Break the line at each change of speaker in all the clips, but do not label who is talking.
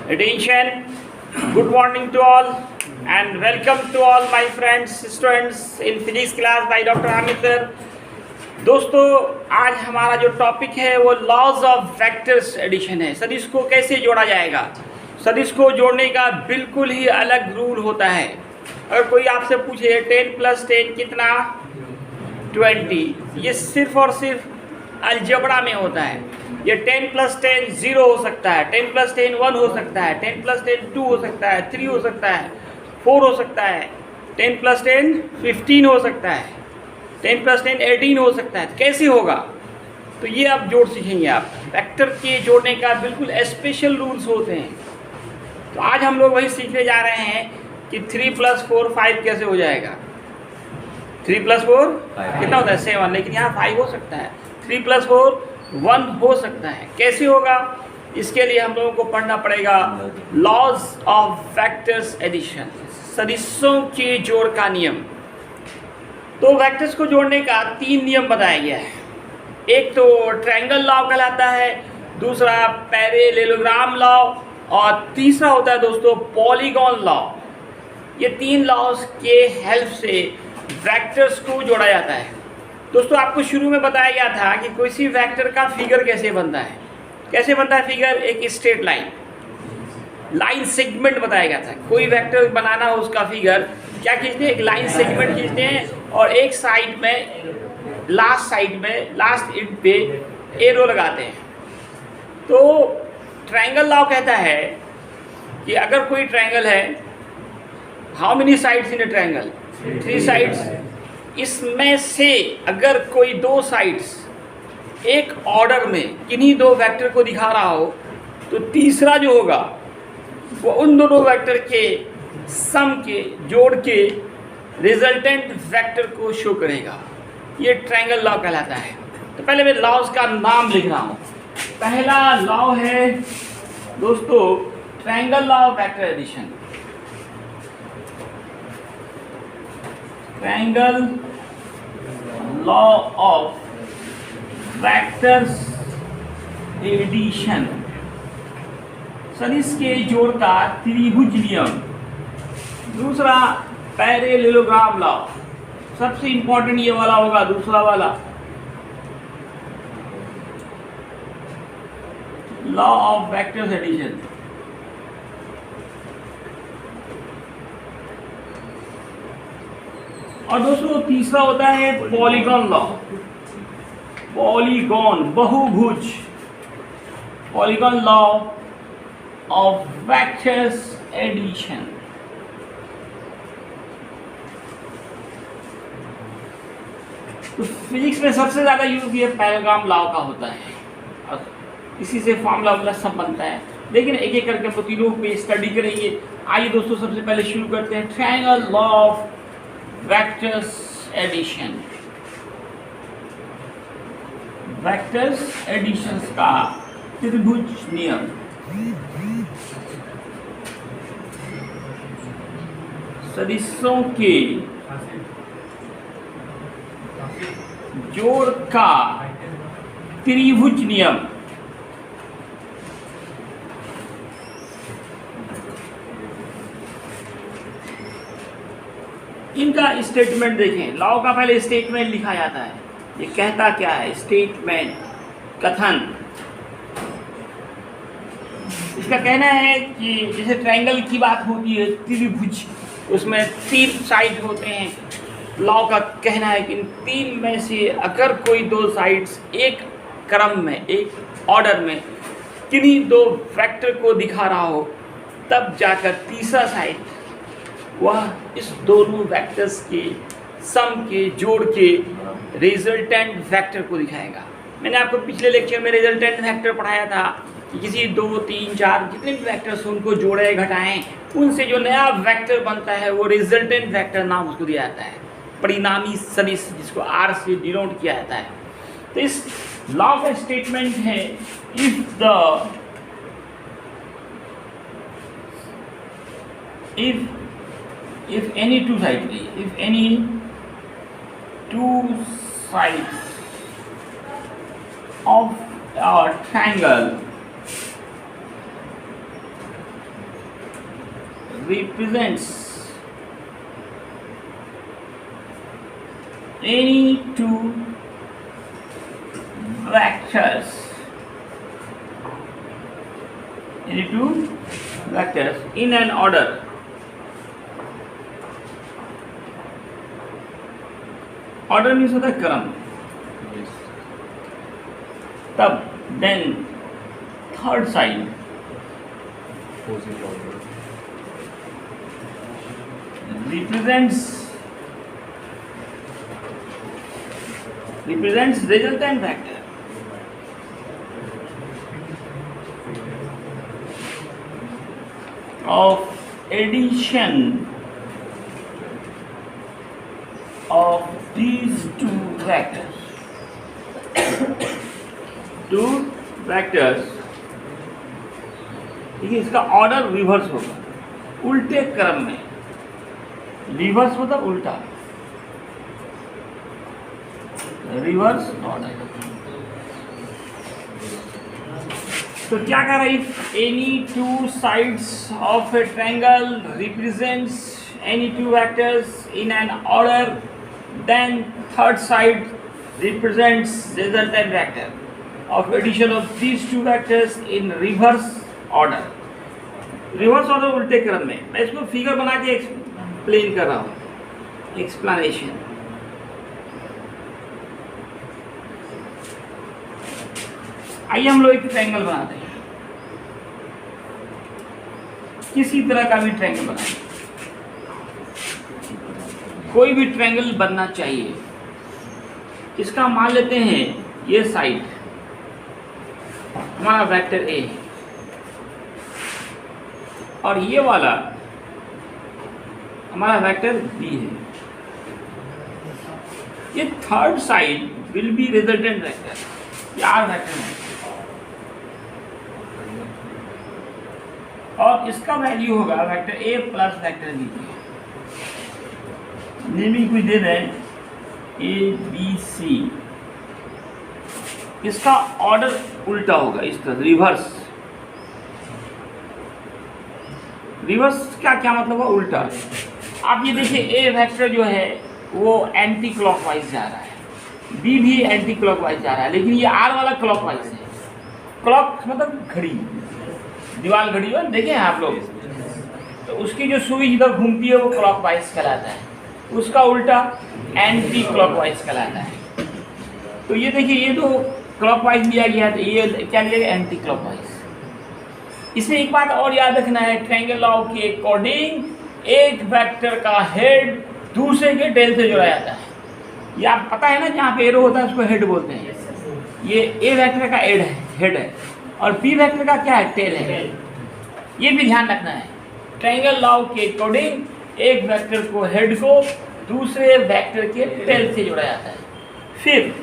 Attention, good morning to all and welcome to all my friends, students in physics class by Dr. Hamid sir. दोस्तों आज हमारा जो topic है वो laws of vectors addition है। सदिश को कैसे जोड़ा जाएगा। सदिश को जोड़ने का बिल्कुल ही अलग रूल होता है। अगर कोई आपसे पूछे 10 + 10 कितना 20, ये सिर्फ और सिर्फ अलजेब्रा में होता है। ये 10 + 10 0 हो सकता है, 10 + 10 1 हो सकता है, 10 + 10 2 हो सकता है, 3 हो सकता है, 4 हो सकता है, 10 + 10 15 हो सकता है, 10 + 10 18 हो सकता है। कैसे होगा तो ये आप जोड़ सीखेंगे। आप वेक्टर के जोड़ने का बिल्कुल स्पेशल रूल्स होते हैं। तो आज हम लोग वही सीखने जा रहे हैं कि 3 + 4 5 कैसे हो जाएगा। 3 + 4 कितना होता है 7, लेकिन यहाँ 5 हो सकता है। 3 + 4 1 हो सकता है। कैसे होगा इसके लिए हम लोगों को पढ़ना पड़ेगा लॉज ऑफ वेक्टर्स एडिशन, सदिशों के जोड़ का नियम। तो वेक्टर्स को जोड़ने का 3 नियम बताया गया है। एक तो ट्रायंगल लॉ कहलाता है, दूसरा पैरेललोग्राम लॉ और तीसरा होता है दोस्तों पॉलीगॉन लॉ। ये 3 लॉज के हेल्प से वेक्टर्स को जोड़ा जाता है। दोस्तों आपको शुरू में बताया गया था कि किसी वेक्टर का फिगर कैसे बनता है। कैसे बनता है फिगर, एक स्ट्रेट लाइन सेगमेंट बताया गया था। कोई वेक्टर बनाना हो उसका फिगर क्या खींचते हैं, एक लाइन सेगमेंट खींचते हैं और एक साइड में लास्ट एंड पे एरो लगाते हैं। तो ट्रायंगल लॉ कहता है कि अगर कोई ट्रायंगल है, how many sides in A triangle, 3 sides. इसमें से अगर कोई 2 साइड्स एक ऑर्डर में किन्हीं 2 वेक्टर को दिखा रहा हो तो तीसरा जो होगा वो उन दोनों वेक्टर के सम के जोड़ के रिजल्टेंट वेक्टर को शो करेगा। ये ट्रायंगल लॉ कहलाता है। तो पहले मैं लॉज का नाम लिख रहा हूँ। पहला लॉ है दोस्तों triangle law of vector addition. Triangle law of vectors addition, सदिश के जोड़ का त्रिभुज नियम। दूसरा पैरेललोग्राम लॉ, सबसे इंपॉर्टेंट ये वाला होगा, दूसरा वाला लॉ ऑफ वेक्टर्स एडिशन। और दोस्तों तीसरा होता है पॉलीगॉन लॉ। पॉलीगॉन बहुभुज, polygon law of vectors addition. तो फिजिक्स में सबसे ज़्यादा यूज ये पैरेललोग्राम लॉ का होता है और इसी से फॉर्मूला सब बनता है। लेकिन एक एक करके हम तीनों पे स्टडी करेंगे। आइए दोस्तों सबसे पहले शुरू करते हैं triangle law of vectors addition. Vectors addition का त्रिभुज नियम। सदिशों के जोड़ का त्रिभुज नियम। इनका स्टेटमेंट देखें। लॉ का पहले स्टेटमेंट लिखा जाता है। ये कहता क्या है, स्टेटमेंट कथन। इसका कहना है कि जैसे ट्रायंगल की बात होती है, त्रिभुज उसमें 3 साइड होते हैं। लॉ का कहना है कि इन 3 में से अगर कोई 2 साइड्स एक क्रम में, एक ऑर्डर में किन्हीं 2 वेक्टर को दिखा रहा हो तब जाकर तीसरा साइड वह इस दोनों वेक्टर्स के सम के जोड़ के रिजल्टेंट वेक्टर को दिखाएगा। मैंने आपको पिछले लेक्चर में रिजल्टेंट वेक्टर पढ़ाया था कि किसी 2 3 4 जितने भी वेक्टर्स उनको जोड़े घटाएं, उनसे जो नया वेक्टर बनता है वो रिजल्टेंट वेक्टर नाम उसको दिया जाता है। परिणामी सदिश जिसको R से डिनोट किया जाता है। तो इस लॉ का स्टेटमेंट है, if any two sides of a triangle represents any two vectors in an order means होता है क्रम, तब then third side represents resultant vector of addition of these two vectors. देखिए इसका ऑर्डर रिवर्स होगा, उल्टे क्रम में। रिवर्स मतलब उल्टा, रिवर्स ऑर्डर। तो क्या कर रहा है? Any two sides of A triangle represents any two vectors in an order, then third side represents resultant vector of addition of these two vectors in reverse order. Reverse order उल्टे क्रम में। मैं इसको फिगर बना के explain कर रहा हूँ, एक्सप्लेनेशन। आइए हम लोग एक ट्रायंगल बनाते हैं, किसी तरह का भी ट्रायंगल बनाएंगे, कोई भी ट्रायंगल बनना चाहिए। इसका मान लेते हैं ये साइड हमारा वेक्टर ए है और ये वाला हमारा वेक्टर बी है। ये third side will be resultant vector, ये आर वेक्टर है और इसका वैल्यू होगा vector A plus vector B. Naming कुछ दे दें ए बी सी। इसका ऑर्डर उल्टा होगा, इस तरह रिवर्स। रिवर्स का क्या मतलब है? उल्टा। आप ये देखिए ए वेक्टर जो है वो एंटी क्लॉकवाइज जा रहा है, बी भी एंटी क्लॉकवाइज जा रहा है, लेकिन ये आर वाला क्लॉकवाइज है। क्लॉक मतलब घड़ी, दीवार घड़ी हो देखे हैं आप लोग, तो उसकी जो सुई इधर घूमती है वो क्लॉकवाइज कहलाता है, उसका उल्टा एंटी क्लॉकवाइज कहलाता है। तो ये देखिए ये तो क्लॉकवाइज लिया गया है, ये क्या लिया गया? Anti clockwise. इसमें एक बात और याद रखना है, ट्रायंगल लॉ के अकॉर्डिंग एक वेक्टर का हेड दूसरे के टेल से जोड़ा जाता है। ये आप पता है ना, जहाँ पे एरो होता है उसको हेड बोलते हैं। ये ए वेक्टर का हेड है और बी वेक्टर का क्या है? टेल है। ये भी ध्यान रखना है, ट्रायंगल लॉ के अकॉर्डिंग एक वेक्टर को हेड को दूसरे वेक्टर के टेल से जोड़ा जाता है। फिर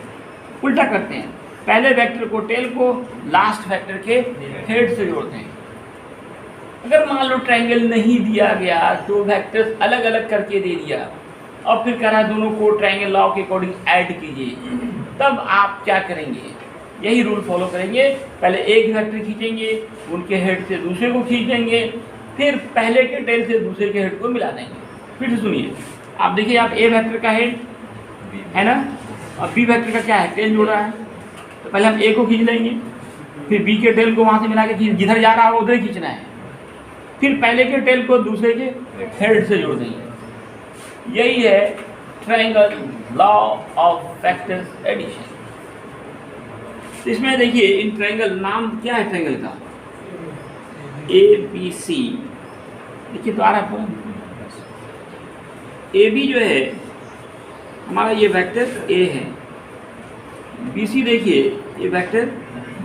उल्टा करते हैं, पहले वेक्टर को टेल को लास्ट वेक्टर के हेड से जोड़ते हैं। अगर मान लो ट्रायंगल नहीं दिया गया तो वेक्टर्स अलग अलग करके दे दिया और फिर कहा दोनों को ट्रायंगल लॉ के अकॉर्डिंग ऐड कीजिए, तब आप क्या करेंगे? यही रूल फॉलो करेंगे। पहले एक वेक्टर खींचेंगे, उनके हेड से दूसरे को खींच देंगे, फिर पहले के टेल से दूसरे के हेड को मिला देंगे। फिर से सुनिए, आप देखिए, आप ए वेक्टर का हेड है ना और बी वेक्टर का क्या है? टेल जोड़ रहा है। तो पहले हम ए को खींच लेंगे, फिर बी के टेल को वहाँ से मिला के जिधर जा रहा है उधर ही खींचना है, फिर पहले के टेल को दूसरे के हेड से जोड़ देंगे। यही है triangle law of vectors addition. इसमें देखिए इन ट्रायंगल, नाम क्या है ट्रायंगल का? A B C. देखिए तो आ रहा है, ए बी जो है हमारा ये वेक्टर ए है, बी सी देखिए ये वेक्टर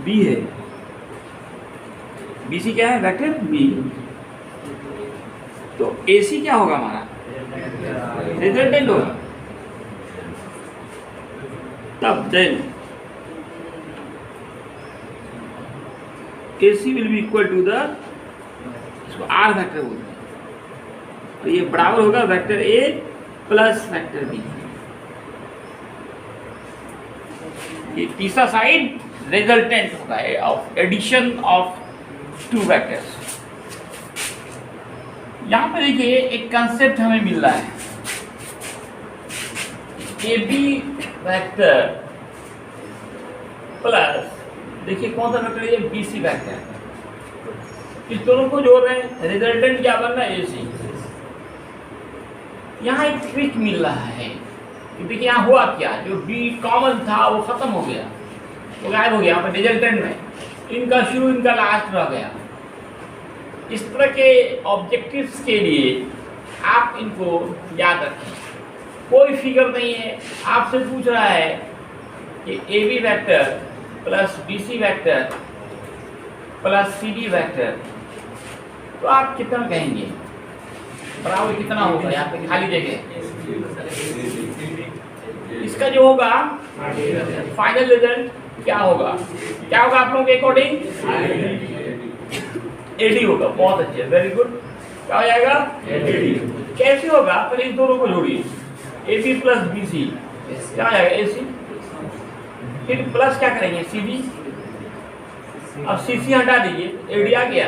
बी है, बी सी क्या है? Vector B. तो ए सी क्या होगा? हमारा रिजल्टेंट होगा। तब then A C will be equal to the, इसको आर वेक्टर बोलते हैं, तो ये बराबर होगा vector A plus vector B. ये तीसरा साइड रिजल्टेंट होगा of addition of two vectors. यहाँ पे देखिए एक कंसेप्ट हमें मिल रहा है, ए बी वेक्टर प्लस, देखिए कौन सा वेक्टर है, बी सी वेक्टर। इस दोनों को जोड़ रहे हैं, रिजल्टेंट क्या बन रहा है, ए सी। यहाँ एक ट्रिक मिल रहा है, देखिए यहाँ हुआ क्या, जो बी कॉमन था वो खत्म हो गया, वो गायब हो गया। यहाँ पर रिजल्टेंट में इनका शुरू इनका लास्ट रह गया। इस तरह के ऑब्जेक्टिव्स के लिए आप इनको याद रखें। कोई फिगर नहीं है, आपसे पूछ रहा है कि A B vector plus B C vector plus C D vector, तो आप कितना कहेंगे, बराबर कितना होगा, यहाँ पे खाली जगह। इसका जो होगा फाइनल रिजल्ट क्या होगा, क्या होगा आप लोगों के अकॉर्डिंग, एडी होगा। बहुत अच्छे, वेरी गुड। क्या हो जाएगा, एडी। कैसे होगा, पहले इन दोनों को जोड़िए, A B plus B C क्या हो जाएगा, ए सी। फिर प्लस क्या करेंगे, सी डी। अब सी सी हटा दीजिए, एडी आ गया।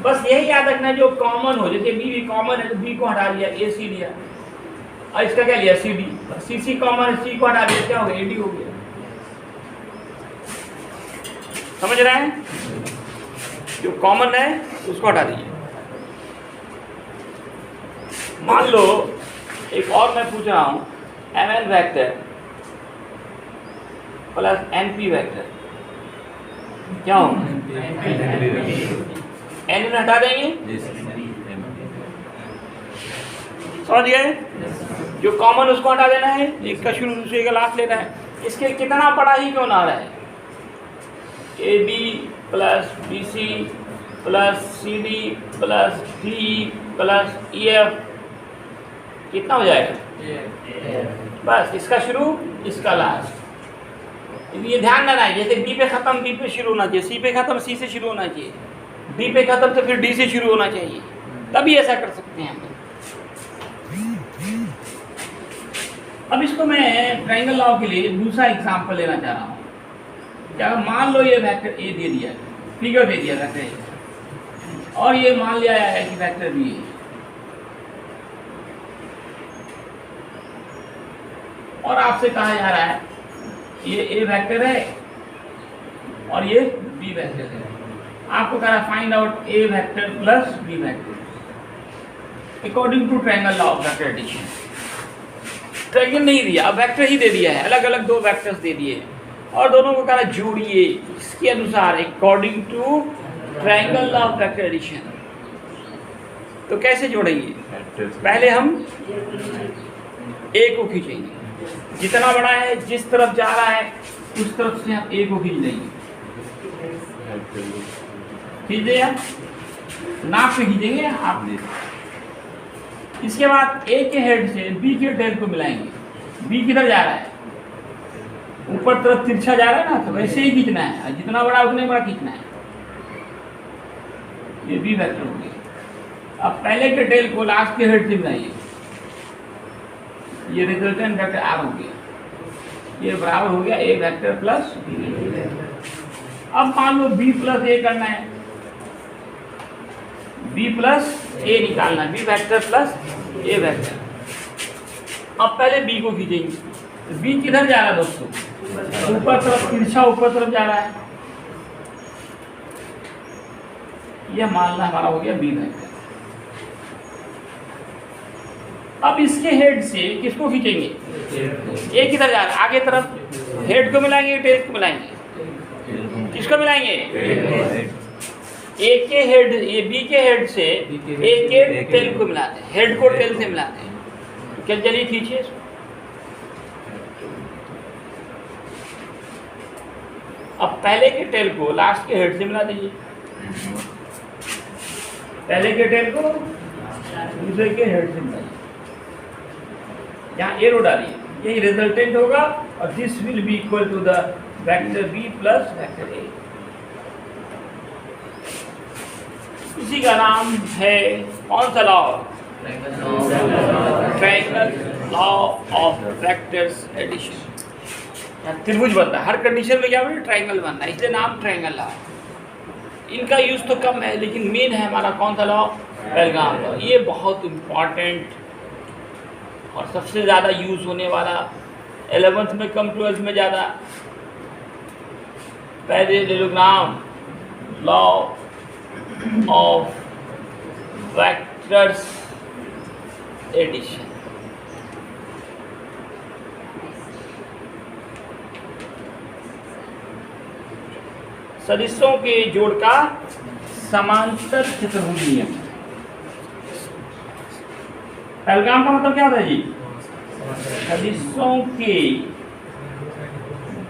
बस यही याद रखना जो कॉमन हो, जैसे बी भी कॉमन है तो बी को हटा दिया, ए सी लिया, और इसका क्या लिया, सी डी। सी सी कॉमन है, सी को हटा दिया, क्या हो गया, एडी हो गया। समझ रहे हैं, जो कॉमन है उसको हटा दीजिए। मान लो एक और मैं पूछ रहा हूं, M N vector plus N P vector क्या हो, एन हटा देंगे, समझ गए। जो कॉमन उसको हटा देना है, इसका शुरू दूसरे का लास्ट लेना है। इसके कितना बड़ा ही क्यों ना रहा है, A B plus B C plus C D plus D plus E F, कितना हो जाएगा, बस इसका शुरू इसका लास्ट। ये ध्यान देना है, जैसे बी पे खत्म बी पे शुरू होना चाहिए, सी पे खत्म सी से शुरू होना चाहिए, डी पे खत्म तो फिर डी से शुरू होना चाहिए, तभी ऐसा कर सकते हैं। अब इसको मैं ट्रायंगल लॉ के लिए दूसरा एग्जांपल लेना चाह रहा हूँ। क्या मान लो ये वेक्टर ए दे दिया, फिगर दे दिया वेक्टर ए, और ये मान लिया है कि वेक्टर बी है, और आपसे कहा जा रहा है ये ए वेक्टर है और ये बी वेक्टर है। आपको कह रहा है find out A vector plus B vector according to triangle law of vector addition. Triangle नहीं दिया, अब वेक्टर ही दे दिया है, अलग अलग दो वेक्टर्स दे दिए और दोनों को कह रहा जोड़िए इसके अनुसार according to triangle law of vector addition. तो कैसे जोड़ेंगे, पहले हम ए को खींचेंगे, जितना बड़ा है जिस तरफ जा रहा है उस तरफ से हम ए को खींच देंगे, खींच दिया, नाप से खींचेंगे आप। इसके बाद ए के हेड से बी के टेल को मिलाएंगे। बी किधर जा रहा है, ऊपर तरफ तिरछा जा रहा है ना, तो वैसे ही खींचना है, जितना बड़ा उतने बड़ा खींचना है। ये बी वेक्टर हो गया। अब पहले के टेल को लास्ट के हेड से मिलाइए, ये रिजल्टेंट वेक्टर आर हो गया, ये बराबर हो गया ए वेक्टर प्लस बी वेक्टर। अब मान लो बी प्लस ए करना है, बी प्लस ए निकालना है, बी वेक्टर प्लस ए वेक्टर। अब पहले बी को खींचेंगे, बी किधर जा रहा है दोस्तों, ऊपर तरफ, तिरछा ऊपर तरफ जा रहा है, यह मानना हमारा हो गया बी वेक्टर। अब इसके हेड से किसको खींचेंगे, ए किधर जा रहा है, आगे तरफ, हेड को मिलाएंगे टेल को मिलाएंगे, किसको मिलाएंगे, ए के हेड, ए बी के हेड से ए के टेल को मिलाते हैं, हेड को टेल से मिलाते हैं। क्या, चलिए खींचिए इसको। अब पहले के टेल को लास्ट के हेड से मिला दीजिए, पहले के टेल को दूसरे के हेड से मिलाइए, यहाँ एरो डालिए, यही रिजल्टेंट होगा और this will be equal to the vector B plus vector A. इसी का नाम है कौन सा लॉ, triangle law of vectors addition. त्रिभुज बनता है, हर कंडीशन में क्या बने, ट्रायंगल बनना है, इसलिए नाम ट्रायंगल लॉ। इनका यूज़ तो कम है, लेकिन मेन है हमारा कौन सा लॉ? पेलगाम लॉ। ये बहुत इम्पॉर्टेंट और सबसे ज़्यादा यूज़ होने वाला, 11th में कम 12th में ज़्यादा, parallelogram law of vectors addition. सदिशों के जोड़ का समांतर चतुर्भुज नियम। पेलगाम का मतलब क्या होता है जी? सदिशों के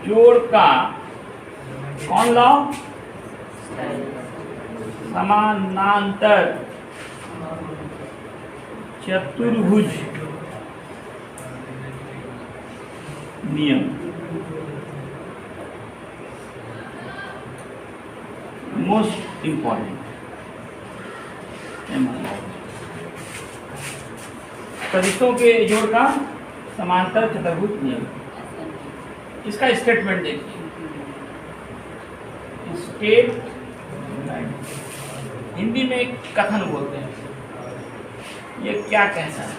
जोड़ का कौन लॉ? समानांतर चतुर्भुज नियम। मोस्ट इंपॉर्टेंट सदिशों के जोड़ का समांतर चतुर्भुज नियम। इसका स्टेटमेंट देखिए। स्टेटमेंट हिंदी में एक कथन बोलते हैं। ये क्या कहना है?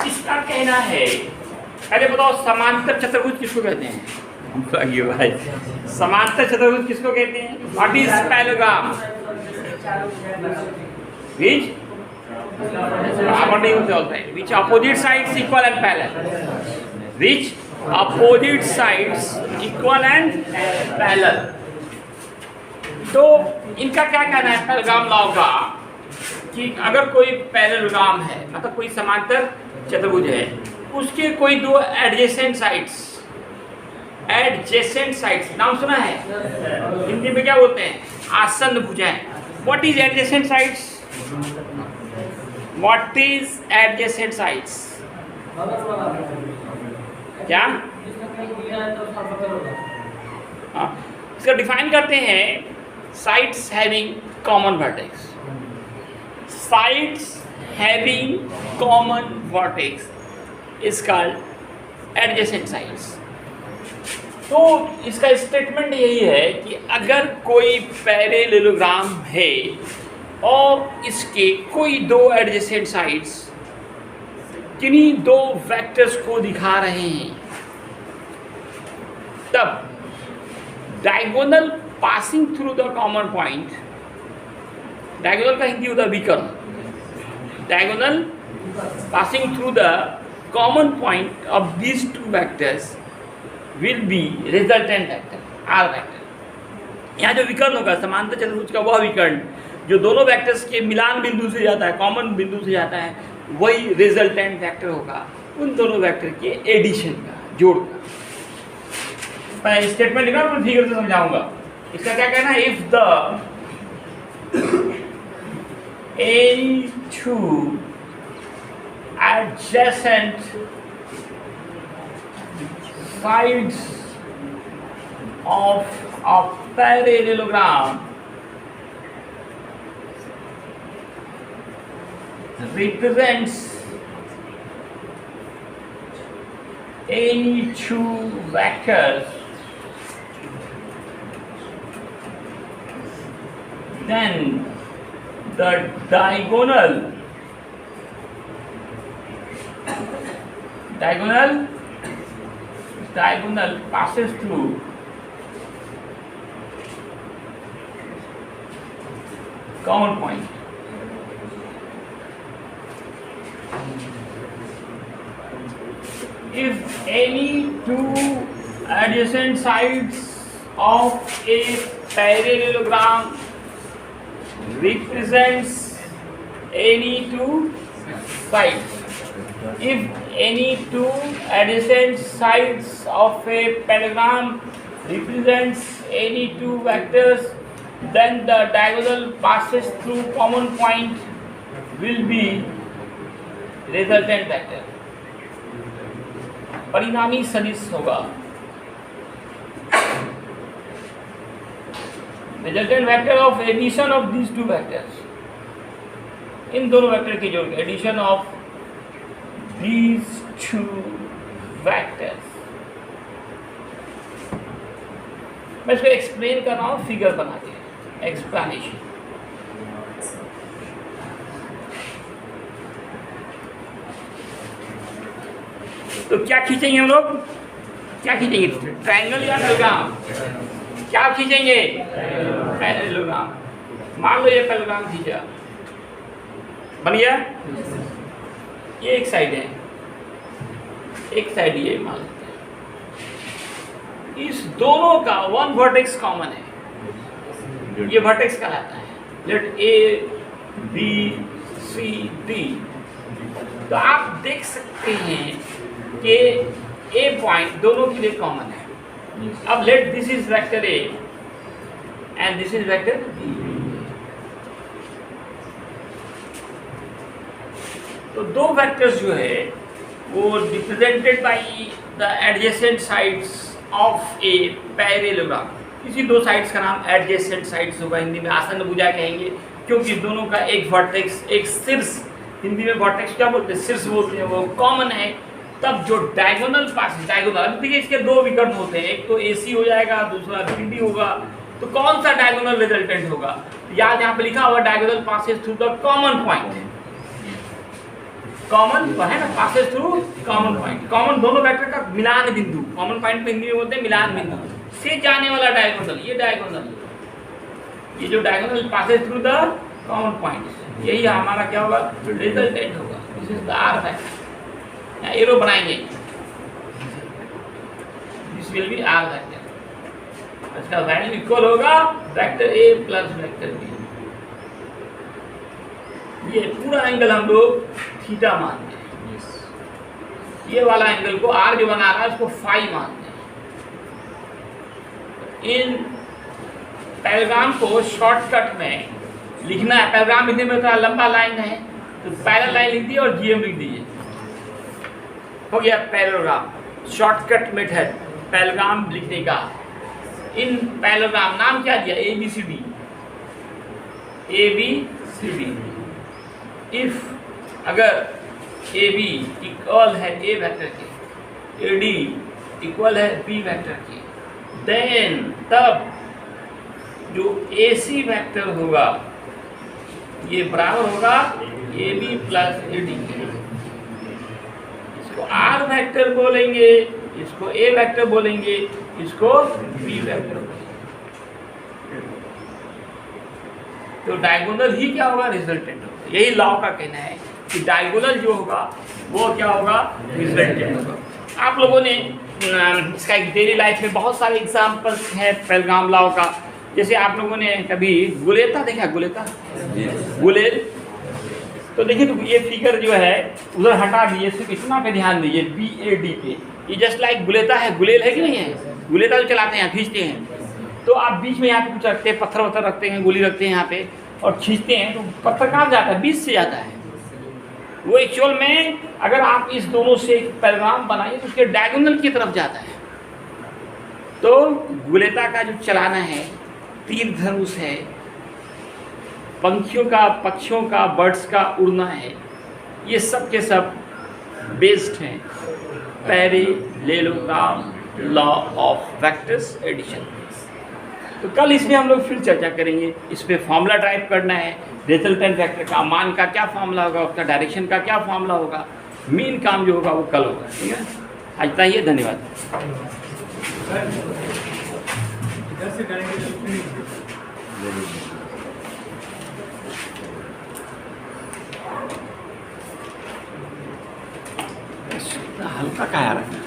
इसका कहना है, अरे बताओ समांतर चतुर्भुज किसको कहते हैं? भाई समांतर चतुर्भुज किसको कहते हैं? What is parallelogram? Which which opposite sides equal and parallel? Which opposite sides equal and parallel? तो इनका क्या कहना है पैरेललोग्राम लॉ का कि अगर कोई पैरेललोग्राम है, मतलब कोई समांतर चतुर्भुज है, उसके कोई दो एडजेसेंट साइड्स, नाम सुना है? हिंदी में क्या बोलते हैं? आसन्न भुजाएं। What is adjacent sides? What is adjacent sides? क्या? इसका डिफाइन करते हैं, sides having common vertex. Sides having common vertex is called adjacent sides. तो इसका स्टेटमेंट यही है कि अगर कोई पैरेललोग्राम है और इसके कोई दो एडजेसेंट साइड्स किन्हीं दो वेक्टर्स को दिखा रहे हैं, तब diagonal passing through the common point, diagonal का हिंदी होता है विकर्ण, diagonal passing through the common point of these two vectors will be resultant vector, R vector. यहाँ जो विकर्ण होगा समांतर चतुर्भुज का, वह विकर्ण जो दोनों वेक्टर्स के मिलान बिंदु से जाता है, कॉमन बिंदु से जाता है, वही रिजल्टेंट वेक्टर होगा उन दोनों वेक्टर के एडिशन का, जोड़ का। मैं स्टेटमेंट लिखा और फिगर से समझाऊंगा। इसका क्या कहना है? If the any two adjacent sides of a parallelogram represents any two vectors, then the diagonal passes through common point. If any two adjacent sides of a parallelogram represents any two sides, if any two adjacent sides of a parallelogram represents any two vectors, then the diagonal passes through common point will be resultant vector. परिणामी सदिश होगा। Resultant vector of addition of these two vectors, इन दोनों vector के जोड़, addition of these two vectors. मैं इसको explain कर रहा हूँ फिगर बना के, एक्सप्लेनेशन। तो क्या खींचेंगे हम लोग, क्या खींचेंगे, ट्रायंगल या पैरेललोग्राम? क्या खींचेंगे, पैरेललोग्राम। मान लो ये पैरेललोग्राम खींचा, बन गया। ये एक साइड है, एक साइड ये मान लेते हैं। इस दोनों का वन वर्टेक्स कॉमन है, ये वर्टेक्स कहलाता है। Let A B C D. तो आप देख सकते हैं कि ए पॉइंट दोनों के लिए कॉमन है। अब let this is vector A and this is vector B. तो दो वेक्टर्स जो है वो represented by the adjacent sides of a parallelogram. इसी दो साइड्स का नाम एडजेसेंट साइड्स होगा, हिंदी में आसन भुजा कहेंगे, क्योंकि दोनों का एक वर्टेक्स, एक शीर्ष, हिंदी में वर्टेक्स क्या बोलते हैं, शीर्ष बोलते हैं, वो कॉमन है। तब जो डायगोनल पास, डायगोनल, अब देखिए इसके दो विकर्ण होते हैं, एक तो AC हो जाएगा, दूसरा BD होगा। तो कौन सा डायगोनल रिजल्टेंट होगा, याद यहाँ पे लिखा हुआ diagonal passes through the common point. Common है ना, passes through common point. Common दोनों वेक्टर का मिलान बिंदु, कॉमन पॉइंट पे हिंदी में बोलते हैं मिलान बिंदु, से जाने वाला डायगोनल, ये डायगोनल, ये जो diagonal passes through the common point, यही हमारा क्या होगा, रिजल्टेंट होगा। This is the R vector, arrow बनाएंगे, this will be R vector. इसका वैल्यू इक्वल होगा vector A plus vector B. ये पूरा एंगल हम लोग थीटा मानते हैं, ये वाला एंगल को आर जो बना रहा है उसको फाई मानते हैं। इन पैरेललोग्राम को शॉर्टकट में लिखना है, पैरेललोग्राम लिखने में थोड़ा लंबा लाइन है तो पैरेलल लाइन लिख दिए और GM लिख दीजिए, हो गया पैरेललोग्राम। शॉर्टकट मेथड पैरेललोग्राम लिखने का। इन पैरेललोग्राम नाम क्या दिया, ABCD, ABCD। इफ अगर AB इक्वल है A वेक्टर के, AD इक्वल है B वेक्टर के, देन तब जो AC वेक्टर होगा ये बराबर होगा AB प्लस AD के। इसको R वेक्टर बोलेंगे, इसको A वेक्टर बोलेंगे, इसको B वेक्टर बोलेंगे। तो डायगोनल ही क्या होगा, रिजल्टेंट होगा। यही लॉ का कहना है कि डायगोनल जो होगा वो क्या होगा, रिजल्टेंट होगा। आप लोगों ने इसका एक डेली लाइफ में बहुत सारे एग्जाम्पल्स हैं पैरेललोग्राम लॉ का। जैसे आप लोगों ने कभी गुलेता देखा, गुलेता, गुलेल, तो देखिए तो ये फिगर जो है उधर हटा दीजिए, सिर्फ इतना पे ध्यान दीजिए, BAD पे। ये जस्ट लाइक गुलेता है, गुलेल है कि नहीं है, गुलेता जो चलाते हैं, खींचते हैं, तो आप बीच में यहाँ पे कुछ रखते हैं, पत्थर वत्थर रखते हैं, गोली रखते हैं यहाँ पे और खींचते हैं, तो पत्थर कहाँ जाता है, बीच से जाता है। वो एक्चुअल में अगर आप इस दोनों से एक पैरेललोग्राम बनाइए तो उसके डायगोनल की तरफ जाता है। तो गुलेता का जो चलाना है, तीर धनुष है, पंखियों का, पक्षियों का, बर्ड्स का उड़ना है, ये सब के सब बेस्ड हैं parallelogram law of vectors addition. तो कल इसमें हम लोग फिर चर्चा करेंगे। इस पर फॉर्मूला टाइप करना है, रिजल्टेंट वेक्टर का मान का क्या फॉर्मूला होगा, उसका डायरेक्शन का क्या फॉर्मूला होगा, मेन काम जो होगा वो कल होगा। ठीक है, आज तक ये, धन्यवाद। हल्का काया रखना।